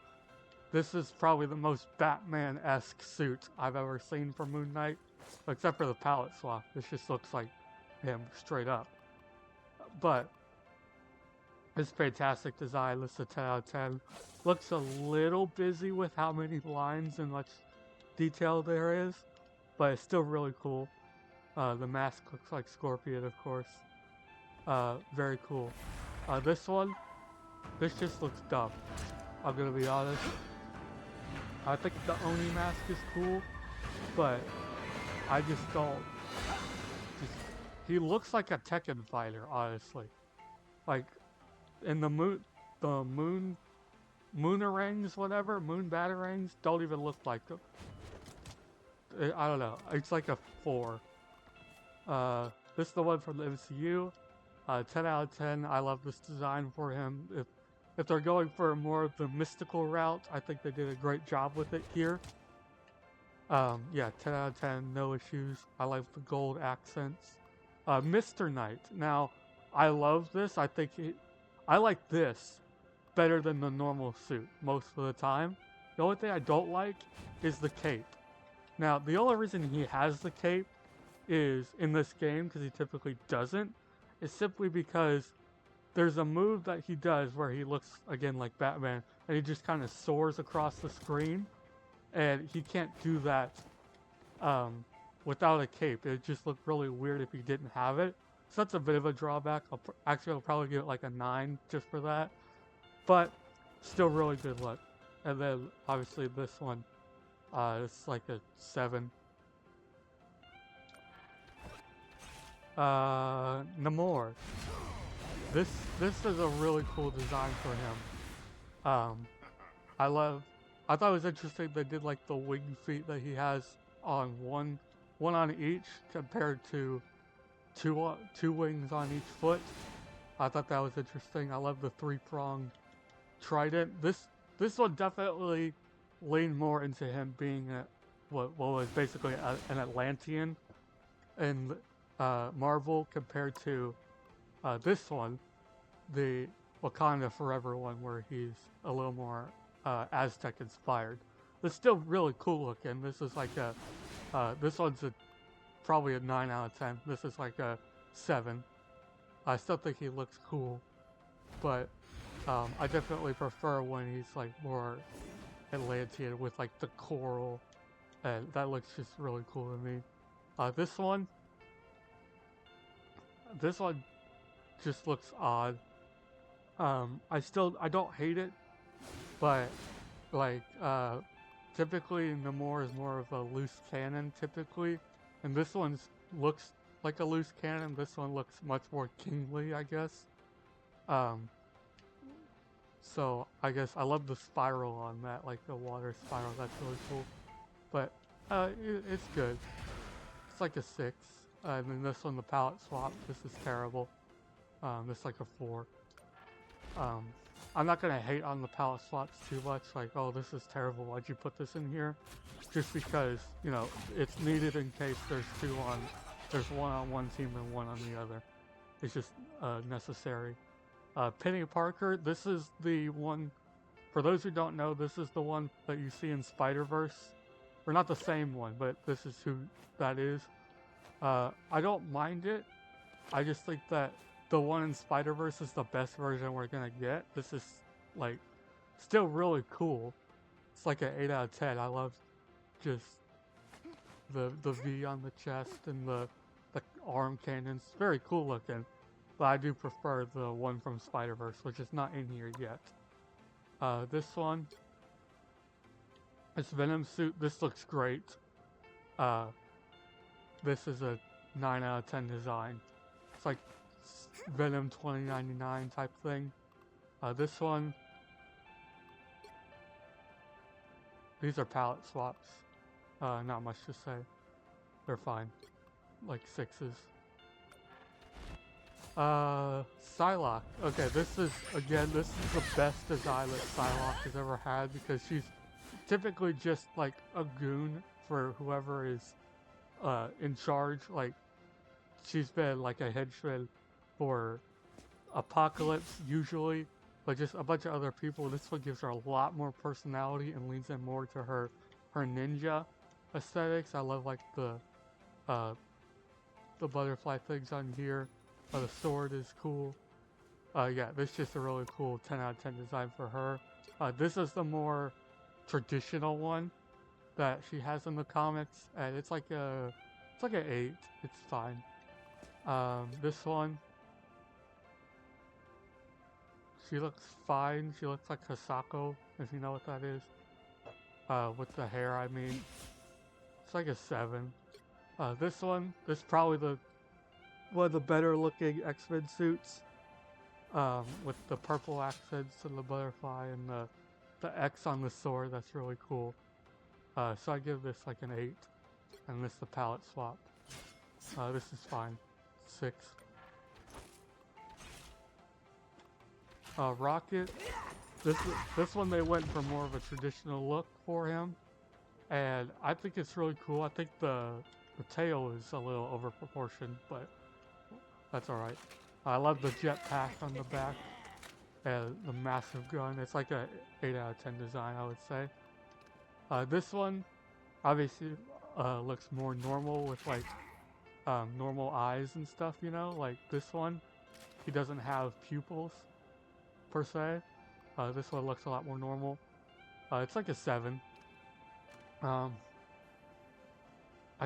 this is probably the most Batman-esque suit I've ever seen for Moon Knight, except for the palette swap. This just looks like him straight up. But it's fantastic design. This is a 10 out of 10. Looks a little busy with how many lines and much detail there is, but it's still really cool. The mask looks like Scorpion, of course. Very cool. This just looks dumb. I'm gonna be honest. I think the Oni mask is cool, but I just don't. He looks like a Tekken fighter, honestly. Like in the moon Moonarangs, whatever, moon batarangs, don't even look like them. I don't know. It's like a 4. This is the one from the MCU. 10 out of 10. I love this design for him. If they're going for more of the mystical route, I think they did a great job with it here. Yeah, 10 out of 10, no issues. I like the gold accents. Mr. Knight. Now, I love this. I like this better than the normal suit most of the time. The only thing I don't like is the cape. Now, the only reason he has the cape is in this game, because he typically doesn't, is simply because there's a move that he does where he looks, again, like Batman, and he just kind of soars across the screen, and he can't do that without a cape. It just looked really weird if he didn't have it. So that's a bit of a drawback. I'll probably give it like a 9 just for that. But still really good look. And then obviously this one, it's like a 7. Namor. This is a really cool design for him. I thought it was interesting they did like the wing feet that he has on one on each compared to two wings on each foot. I thought that was interesting. I love the 3-pronged trident. This one definitely leaned more into him being what was basically an Atlantean in Marvel compared to this one, the Wakanda Forever one, where he's a little more Aztec inspired. It's still really cool looking. This is like this one's probably a 9 out of 10. This is like a 7. I still think he looks cool, but I definitely prefer when he's like more Atlantean with like the coral, and that looks just really cool to me. This one just looks odd. I don't hate it, but like typically Namor is more of a loose cannon typically, and this one looks like a loose cannon. This one looks much more kingly, I guess. So I guess I love the spiral on that, like the water spiral. That's really cool. But it's good. It's like a 6. And then this one, the palette swap. This is terrible. This is like a 4. I'm not gonna hate on the palette swaps too much. Like, oh, this is terrible. Why'd you put this in here? Just because, you know, it's needed in case there's one on one team and one on the other. It's just necessary. Penny Parker, this is the one, for those who don't know, this is the one that you see in Spider-Verse. Or not the same one, but this is who that is. I don't mind it. I just think that the one in Spider-Verse is the best version we're gonna get. This is, like, still really cool. It's like an 8 out of 10. I love just the V on the chest and the arm cannons. Very cool looking. But I do prefer the one from Spider-Verse, which is not in here yet. This one, it's Venom suit. This looks great. This is a 9 out of 10 design. It's like Venom 2099 type thing. This one, these are palette swaps. Not much to say. They're fine. Like 6s. Psylocke. Okay, this is the best design that Psylocke has ever had, because she's typically just like a goon for whoever is in charge. Like, she's been like a henchman for Apocalypse usually, but just a bunch of other people. This one gives her a lot more personality and leans in more to her ninja aesthetics. I love like the butterfly things on here. The sword is cool. Yeah, this is just a really cool 10 out of 10 design for her. This is the more traditional one that she has in the comics, and it's like an 8. It's fine. This one, she looks fine. She looks like Hisako, if you know what that is. With the hair, I mean. It's like a 7. This one, this is probably one of the better looking X-Men suits. With the purple accents and the butterfly and the X on the sword. That's really cool. So I give this like an 8, and this the palette swap. This is fine. 6. Rocket. This one they went for more of a traditional look for him, and I think it's really cool. I think the tail is a little over proportioned, but that's all right. I love the jetpack on the back and the massive gun. It's like a 8 out of 10 design, I would say. This one obviously looks more normal with like normal eyes and stuff, you know? Like this one, he doesn't have pupils per se. This one looks a lot more normal. It's like a 7. I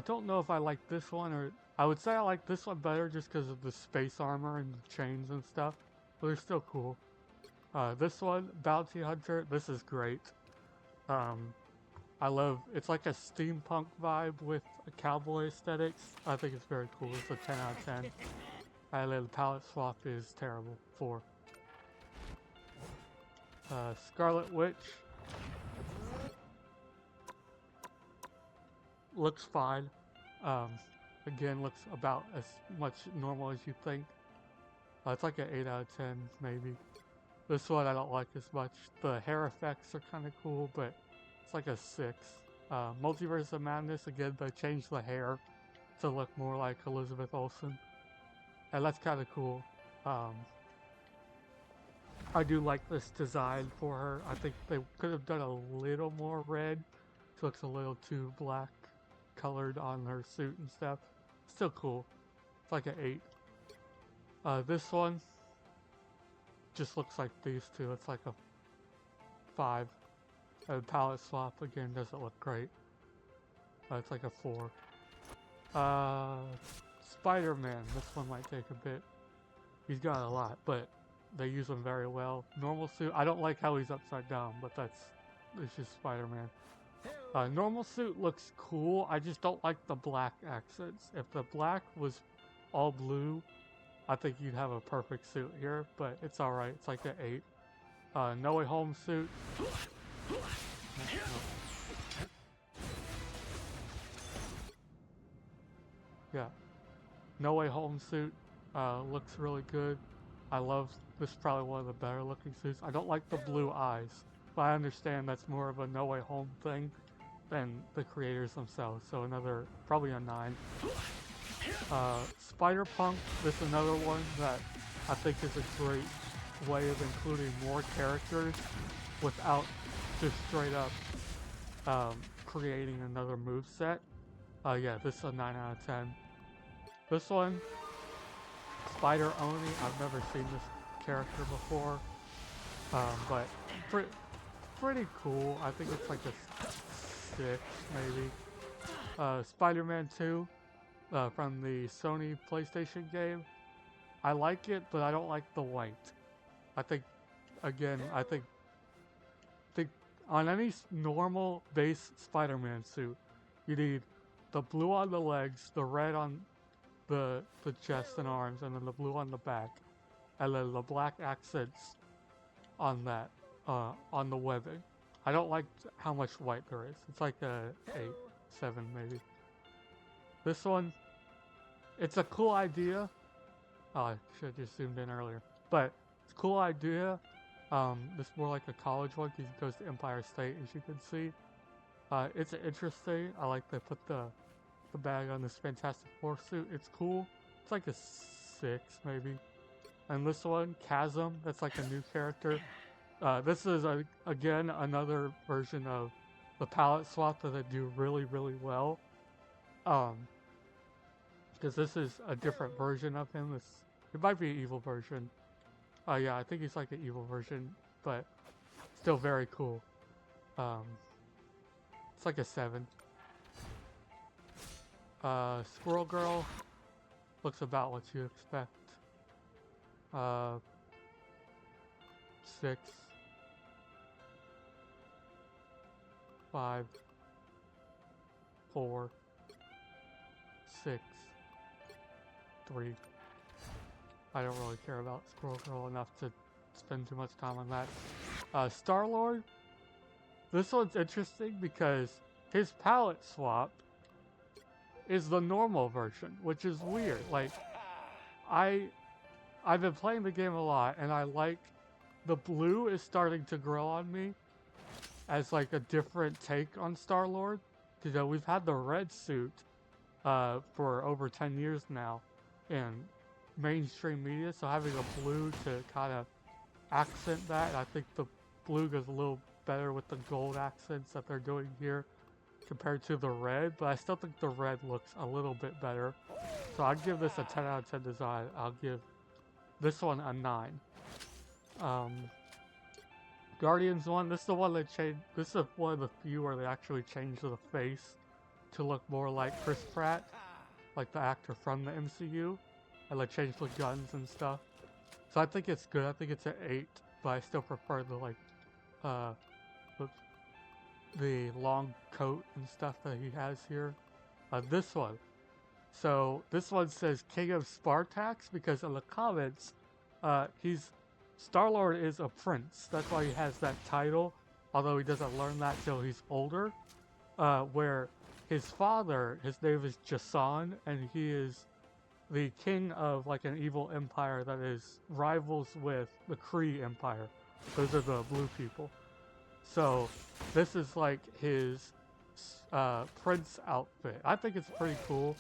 don't know if I like this one, or I would say I like this one better just because of the space armor and the chains and stuff, but they're still cool. This one, Bounty Hunter, this is great. I love, it's like a steampunk vibe with a cowboy aesthetics. I think it's very cool. It's a 10 out of 10. And then the palette swap is terrible. 4. Scarlet Witch. Looks fine. Again, looks about as much normal as you think. It's like an 8 out of 10, maybe. This one I don't like as much. The hair effects are kind of cool, but it's like a 6. Multiverse of Madness, again, they changed the hair to look more like Elizabeth Olsen. And that's kind of cool. I do like this design for her. I think they could have done a little more red. It looks a little too black colored on her suit and stuff. Still cool. It's like an 8. This one just looks like these two. It's like a 5. And palette swap again doesn't look great. It's like a 4. Spider-Man. This one might take a bit. He's got a lot, but they use him very well. Normal suit. I don't like how he's upside down, but it's just Spider-Man. Normal suit looks cool. I just don't like the black accents. If the black was all blue, I think you'd have a perfect suit here, but it's alright. It's like an 8. No Way Home suit. Yeah. No Way Home suit looks really good. I love this. Is probably one of the better looking suits. I don't like the blue eyes, but I understand that's more of a No Way Home thing than the creators themselves. So probably a 9. Spider-Punk, this is another one that I think is a great way of including more characters without just straight up creating another moveset. Yeah, this is a 9 out of 10. This one, Spider Oni, I've never seen this character before, but pretty cool. I think it's like a 6, maybe. Spider-Man 2, from the Sony PlayStation game. I like it, but I don't like the white. I think on any normal base Spider-Man suit, you need the blue on the legs, the red on the chest and arms, and then the blue on the back, and then the black accents on that, on the webbing. I don't like how much white there is. It's like a 8, 7 maybe. This one, it's a cool idea. Oh, I should have just zoomed in earlier. But it's a cool idea. This is more like a college one because it goes to Empire State, as you can see. It's interesting. I like they put the bag on this Fantastic Four suit. It's cool. It's like a 6 maybe. And this one, Chasm, that's like a new character. This is again another version of the palette swap that they do really, really well. Because this is a different version of him. It might be an evil version. Yeah, I think he's like an evil version, but still very cool. It's like a 7. Squirrel Girl looks about what you expect. 6. 5. 4. 6. 3. I don't really care about Squirrel Girl enough to spend too much time on that. Star-Lord, this one's interesting because his palette swap is the normal version, which is weird. Like, I've been playing the game a lot, and I like the blue is starting to grow on me as like a different take on Star-Lord. Because we've had the red suit for over 10 years now in mainstream media, so having a blue to kind of accent that, I think the blue goes a little better with the gold accents that they're doing here compared to the red, but I still think the red looks a little bit better. So I'd give this a 10 out of 10 design. I'll give this one a 9. Guardians one, this is the one that changed. This is one of the few where they actually changed the face to look more like Chris Pratt, like the actor from the MCU, and like changed the guns and stuff. So I think it's good. I think it's an 8, but I still prefer the like, the long coat and stuff that he has here. This one. So this one says King of Spartax because in the comments, Star-Lord is a prince. That's why he has that title, although he doesn't learn that till he's older. Where his father, his name is Jason, and he is the king of like an evil empire that is rivals with the Kree Empire. Those are the blue people. So this is like his prince outfit. I think it's pretty cool.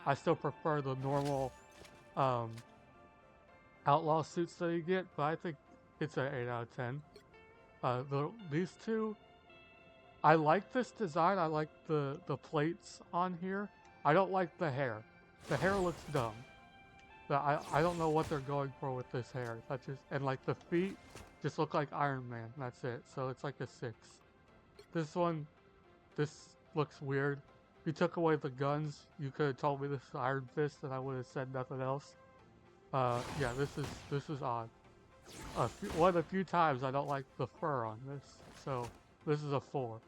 I still prefer the normal outlaw suits that you get, but I think it's an 8 out of 10. These two, I like this design. I like the plates on here. I don't like the hair. The hair looks dumb. I don't know what they're going for with this hair. That just, and like the feet just look like Iron Man. That's it. So it's like a 6. This one, this looks weird. If you took away the guns, you could have told me this is Iron Fist and I would have said nothing else. Yeah, this is odd. One of the few times I don't like the fur on this, so this is a 4.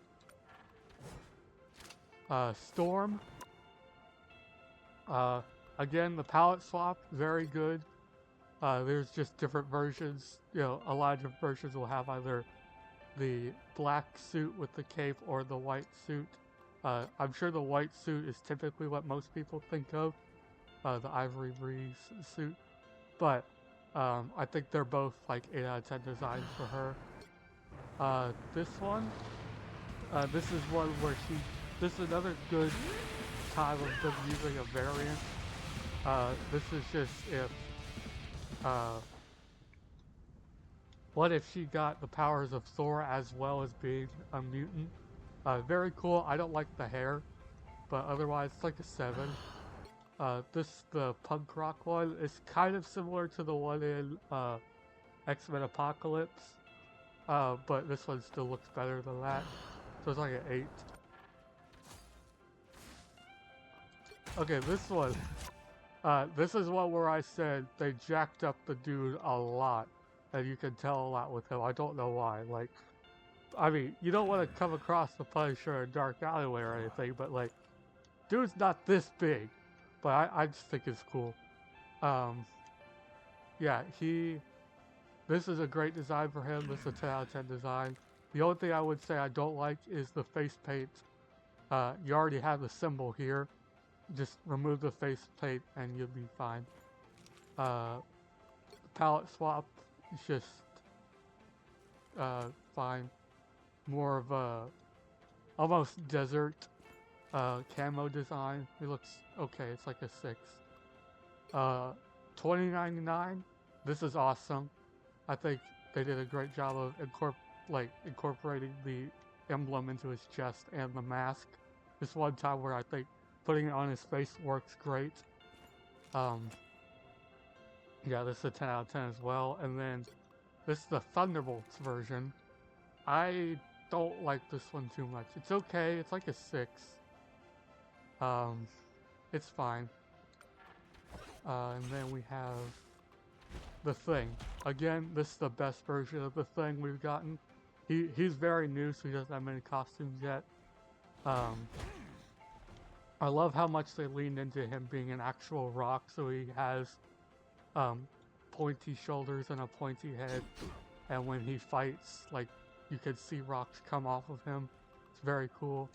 Storm. Again, the palette swap, very good. There's just different versions. You know, a lot of different versions will have either the black suit with the cape or the white suit. I'm sure the white suit is typically what most people think of, the Ivory Breeze suit. But I think they're both like 8 out of 10 designs for her. This one, this is one where this is another good time of them using a variant. This is just if, what if she got the powers of Thor as well as being a mutant? Very cool. I don't like the hair, but otherwise it's like a 7. The punk rock one is kind of similar to the one in X-Men Apocalypse, but this one still looks better than that. So it's like an 8. Okay, this one. This is one where I said they jacked up the dude a lot, and you can tell a lot with him. I don't know why. Like, I mean, you don't want to come across the Punisher in a dark alleyway or anything, but like, dude's not this big. But I just think it's cool. Yeah, this is a great design for him. This is a 10 out of 10 design. The only thing I would say I don't like is the face paint. You already have the symbol here. Just remove the face paint and you'll be fine. The palette swap is just fine. More of a almost desert camo design. It looks okay. It's like a 6. $20.99. This is awesome. I think they did a great job of incorporating the emblem into his chest and the mask. This one time where I think putting it on his face works great. Yeah, this is a 10 out of 10 as well. And then this is the Thunderbolts version. I don't like this one too much. It's okay. It's like a 6. It's fine. And then we have the Thing. Again, this is the best version of the Thing we've gotten. He's very new, so he doesn't have many costumes yet. I love how much they leaned into him being an actual rock, so he has pointy shoulders and a pointy head, and when he fights, like, you can see rocks come off of him. It's very cool.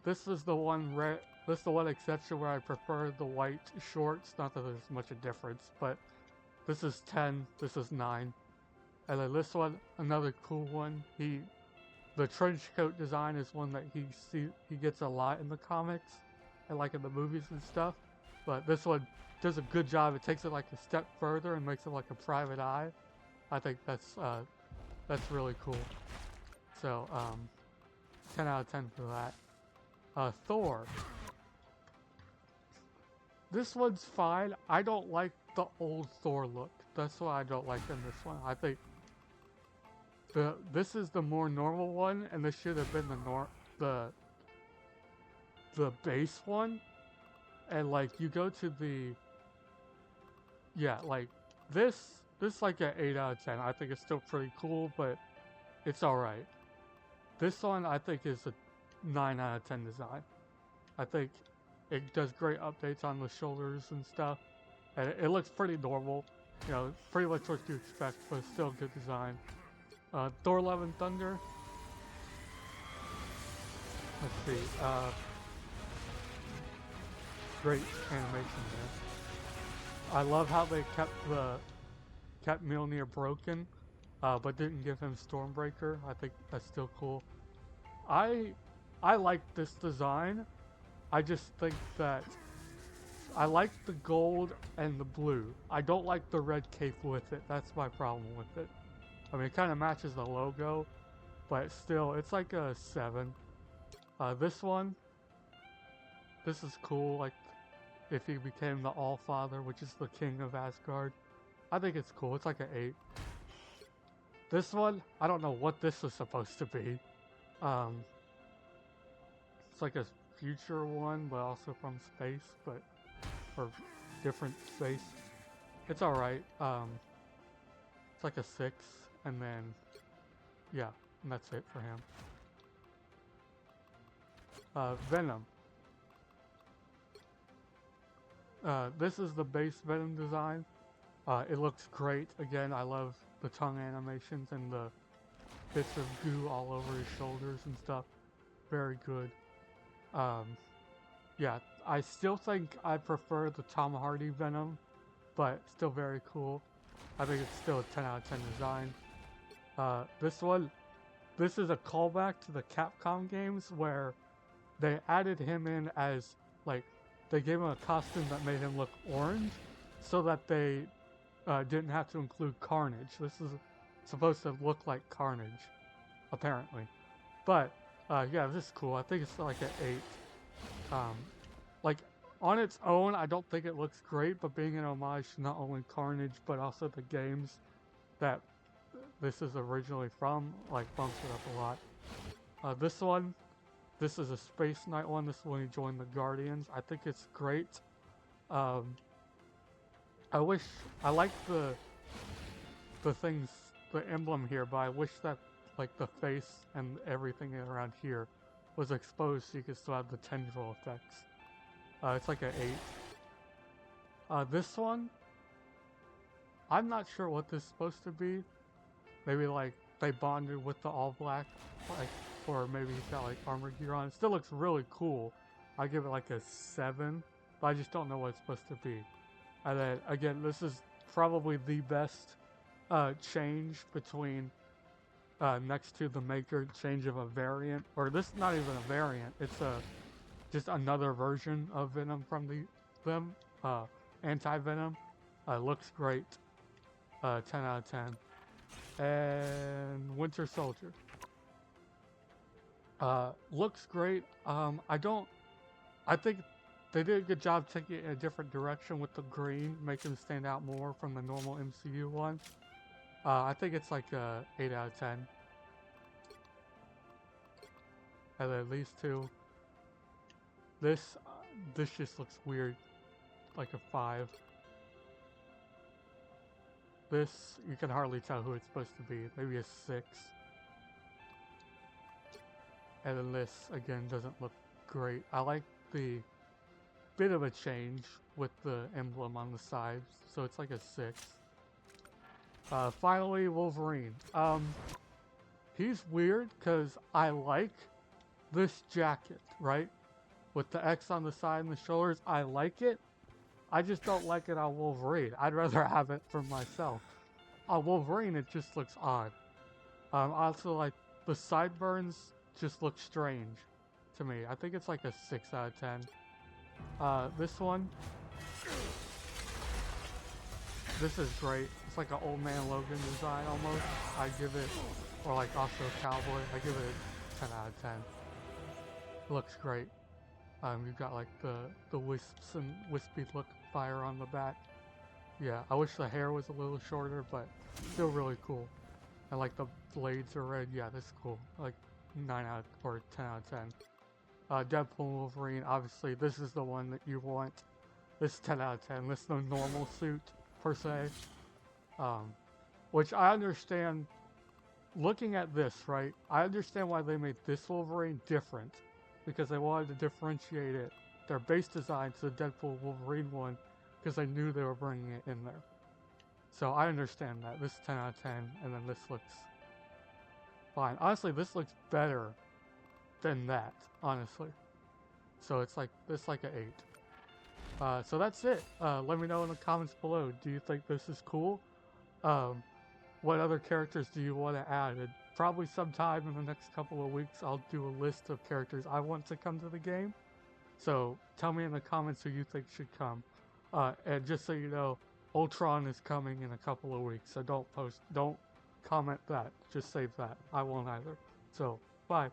This is the one this is the one exception where I prefer the white shorts. Not that there's much a difference, but this is 10, this is 9. And then this one, another cool one. The trench coat design is one that he gets a lot in the comics and like in the movies and stuff. But this one does a good job. It takes it like a step further and makes it like a private eye. I think that's really cool. So 10 out of 10 for that. Thor. This one's fine. I don't like the old Thor look. That's why I don't like in this one. I think this is the more normal one, and this should have been the base one. And like you go to like this like an 8 out of 10. I think it's still pretty cool, but it's alright. This one I think is a 9 out of 10 design. I think it does great updates on the shoulders and stuff. And it looks pretty normal. You know, pretty much what you expect, but it's still a good design. Thor Love and Thunder. Let's see. Great animation there. I love how they kept Mjolnir broken, but didn't give him Stormbreaker. I think that's still cool. I like this design. I just think that I like the gold and the blue. I don't like the red cape with it. That's my problem with it. I mean, it kind of matches the logo, but still, it's like a 7. This one, this is cool. Like, if he became the All-Father, which is the king of Asgard. I think it's cool. It's like an 8. This one, I don't know what this is supposed to be. It's like a future one, but also from space, or different space. It's alright. It's like a 6, and then, yeah, and that's it for him. Venom. This is the base Venom design. It looks great. Again, I love the tongue animations and the bits of goo all over his shoulders and stuff. Very good. Yeah, I still think I prefer the Tom Hardy Venom, but still very cool. I think it's still a 10 out of 10 design. This is a callback to the Capcom games where they added him in as, like, they gave him a costume that made him look orange so that they didn't have to include Carnage. This is supposed to look like Carnage, apparently. But, yeah, this is cool. I think it's like an 8. Like, on its own, I don't think it looks great, but being an homage to not only Carnage, but also the games that this is originally from, like, bumps it up a lot. This is a Space Knight one. This is when he joined the Guardians. I think it's great. I like the things, the emblem here, but I wish that, like, the face and everything around here was exposed so you could still have the tendril effects. It's like an 8. This one, I'm not sure what this is supposed to be. Maybe, like, they bonded with the All Black, like, or maybe he's got, like, armor gear on. It still looks really cool. I give it, like, a 7, but I just don't know what it's supposed to be. And then, again, this is probably the best change between next to the Maker change of a variant, or this is not even a variant, it's just another version of Venom from them, Anti-Venom. Looks great. 10 out of 10. And Winter Soldier. Looks great. I think they did a good job taking it in a different direction with the green, making it stand out more from the normal MCU one. I think it's like a 8 out of 10. And then these two. This just looks weird, like a 5. This, you can hardly tell who it's supposed to be, maybe a 6. And then this, again, doesn't look great. I like the bit of a change with the emblem on the sides, so it's like a 6. Finally, Wolverine. he's weird because I like this jacket, right? With the X on the side and the shoulders, I like it. I just don't like it on Wolverine. I'd rather have it for myself. On Wolverine, it just looks odd. Also, like, the sideburns just look strange to me. I think it's like a 6 out of 10. This one, this is great. It's like an old man Logan design almost. I give it, or like also Cowboy, I give it a 10 out of 10. It looks great. You've got like the wisps and wispy look fire on the back. Yeah, I wish the hair was a little shorter, but still really cool. And like the blades are red. Yeah, this is cool. Like 9 out or 10 out of 10. Deadpool Wolverine, obviously this is the one that you want. This is 10 out of 10. This is no normal suit per se. Which I understand. Looking at this, right? I understand why they made this Wolverine different. Because they wanted to differentiate it, their base design, to the Deadpool Wolverine one, because they knew they were bringing it in there. So I understand that. This is 10 out of 10, and then this looks fine. Honestly, this looks better than that, honestly. So it's like, this like an 8. So that's it. Let me know in the comments below. Do you think this is cool? What other characters do you want to add? And probably sometime in the next couple of weeks, I'll do a list of characters I want to come to the game. So tell me in the comments who you think should come. And just so you know, Ultron is coming in a couple of weeks. So don't comment that. Just save that. I won't either. So, bye.